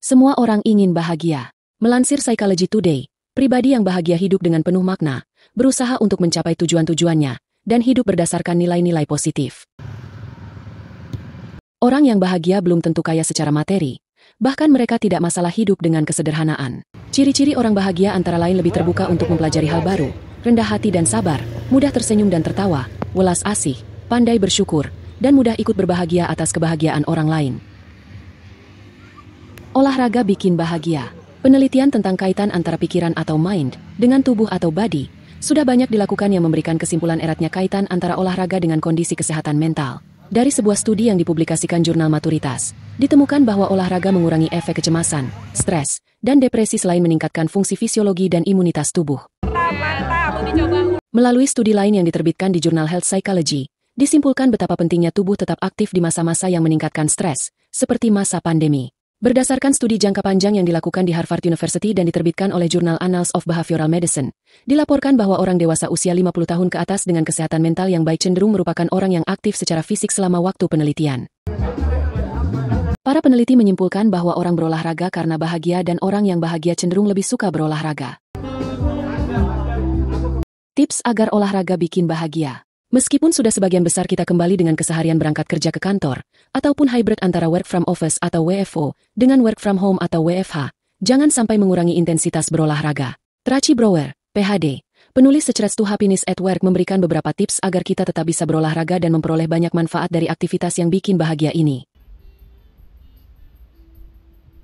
Semua orang ingin bahagia. Melansir Psychology Today, pribadi yang bahagia hidup dengan penuh makna, berusaha untuk mencapai tujuan-tujuannya, dan hidup berdasarkan nilai-nilai positif. Orang yang bahagia belum tentu kaya secara materi, bahkan mereka tidak masalah hidup dengan kesederhanaan. Ciri-ciri orang bahagia antara lain lebih terbuka untuk mempelajari hal baru, rendah hati dan sabar, mudah tersenyum dan tertawa, welas asih, pandai bersyukur, dan mudah ikut berbahagia atas kebahagiaan orang lain. Olahraga bikin bahagia. Penelitian tentang kaitan antara pikiran atau mind dengan tubuh atau body sudah banyak dilakukan yang memberikan kesimpulan eratnya kaitan antara olahraga dengan kondisi kesehatan mental. Dari sebuah studi yang dipublikasikan jurnal Maturitas, ditemukan bahwa olahraga mengurangi efek kecemasan, stres, dan depresi selain meningkatkan fungsi fisiologi dan imunitas tubuh. Melalui studi lain yang diterbitkan di jurnal Health Psychology, disimpulkan betapa pentingnya tubuh tetap aktif di masa-masa yang meningkatkan stres, seperti masa pandemi. Berdasarkan studi jangka panjang yang dilakukan di Harvard University dan diterbitkan oleh jurnal Annals of Behavioral Medicine, dilaporkan bahwa orang dewasa usia 50 tahun ke atas dengan kesehatan mental yang baik cenderung merupakan orang yang aktif secara fisik selama waktu penelitian. Para peneliti menyimpulkan bahwa orang berolahraga karena bahagia dan orang yang bahagia cenderung lebih suka berolahraga. Tips agar olahraga bikin bahagia. Meskipun sudah sebagian besar kita kembali dengan keseharian berangkat kerja ke kantor, ataupun hybrid antara work from office atau WFO, dengan work from home atau WFH, jangan sampai mengurangi intensitas berolahraga. Tracy Brower, PhD, penulis Secrets to Happiness at Work memberikan beberapa tips agar kita tetap bisa berolahraga dan memperoleh banyak manfaat dari aktivitas yang bikin bahagia ini.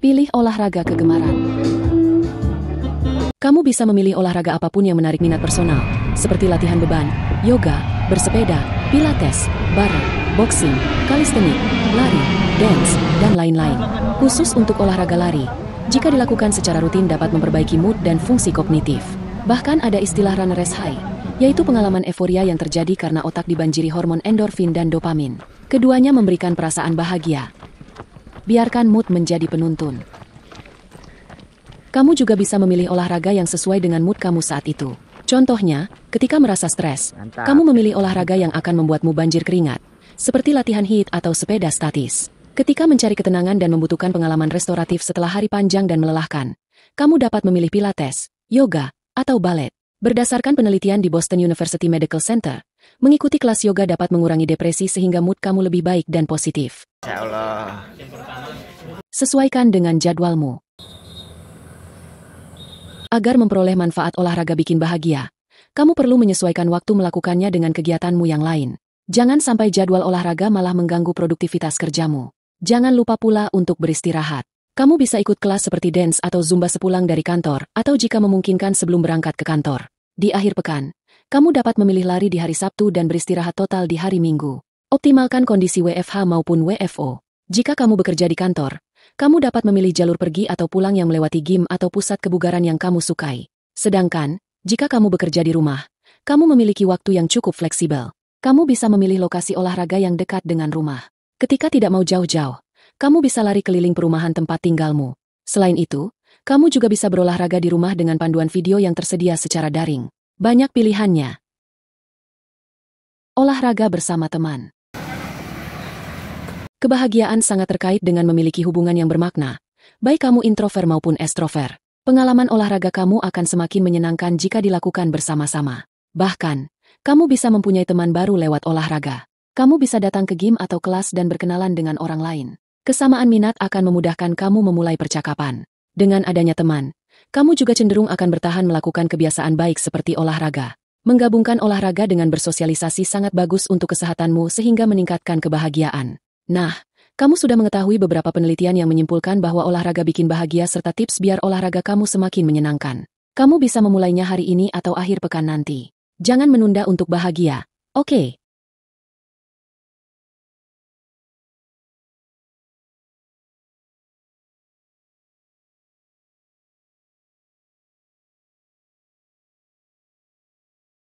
Pilih olahraga kegemaran. Kamu bisa memilih olahraga apapun yang menarik minat personal, seperti latihan beban, yoga, bersepeda, pilates, bareng, boxing, kalistenik, lari, dance, dan lain-lain. Khusus untuk olahraga lari, jika dilakukan secara rutin dapat memperbaiki mood dan fungsi kognitif. Bahkan ada istilah runner's high, yaitu pengalaman euforia yang terjadi karena otak dibanjiri hormon endorfin dan dopamin. Keduanya memberikan perasaan bahagia. Biarkan mood menjadi penuntun. Kamu juga bisa memilih olahraga yang sesuai dengan mood kamu saat itu. Contohnya, ketika merasa stres, kamu memilih olahraga yang akan membuatmu banjir keringat, seperti latihan HIIT atau sepeda statis. Ketika mencari ketenangan dan membutuhkan pengalaman restoratif setelah hari panjang dan melelahkan, kamu dapat memilih pilates, yoga, atau balet. Berdasarkan penelitian di Boston University Medical Center, mengikuti kelas yoga dapat mengurangi depresi sehingga mood kamu lebih baik dan positif. Ya Allah. Sesuaikan dengan jadwalmu. Agar memperoleh manfaat olahraga bikin bahagia, kamu perlu menyesuaikan waktu melakukannya dengan kegiatanmu yang lain. Jangan sampai jadwal olahraga malah mengganggu produktivitas kerjamu. Jangan lupa pula untuk beristirahat. Kamu bisa ikut kelas seperti dance atau zumba sepulang dari kantor, atau jika memungkinkan sebelum berangkat ke kantor. Di akhir pekan, kamu dapat memilih lari di hari Sabtu dan beristirahat total di hari Minggu. Optimalkan kondisi WFH maupun WFO. Jika kamu bekerja di kantor, kamu dapat memilih jalur pergi atau pulang yang melewati gym atau pusat kebugaran yang kamu sukai. Sedangkan, jika kamu bekerja di rumah, kamu memiliki waktu yang cukup fleksibel. Kamu bisa memilih lokasi olahraga yang dekat dengan rumah. Ketika tidak mau jauh-jauh, kamu bisa lari keliling perumahan tempat tinggalmu. Selain itu, kamu juga bisa berolahraga di rumah dengan panduan video yang tersedia secara daring. Banyak pilihannya. Olahraga bersama teman. Kebahagiaan sangat terkait dengan memiliki hubungan yang bermakna, baik kamu introvert maupun extrovert. Pengalaman olahraga kamu akan semakin menyenangkan jika dilakukan bersama-sama. Bahkan, kamu bisa mempunyai teman baru lewat olahraga. Kamu bisa datang ke gym atau kelas dan berkenalan dengan orang lain. Kesamaan minat akan memudahkan kamu memulai percakapan. Dengan adanya teman, kamu juga cenderung akan bertahan melakukan kebiasaan baik seperti olahraga. Menggabungkan olahraga dengan bersosialisasi sangat bagus untuk kesehatanmu sehingga meningkatkan kebahagiaan. Nah, kamu sudah mengetahui beberapa penelitian yang menyimpulkan bahwa olahraga bikin bahagia serta tips biar olahraga kamu semakin menyenangkan. Kamu bisa memulainya hari ini atau akhir pekan nanti. Jangan menunda untuk bahagia. Oke.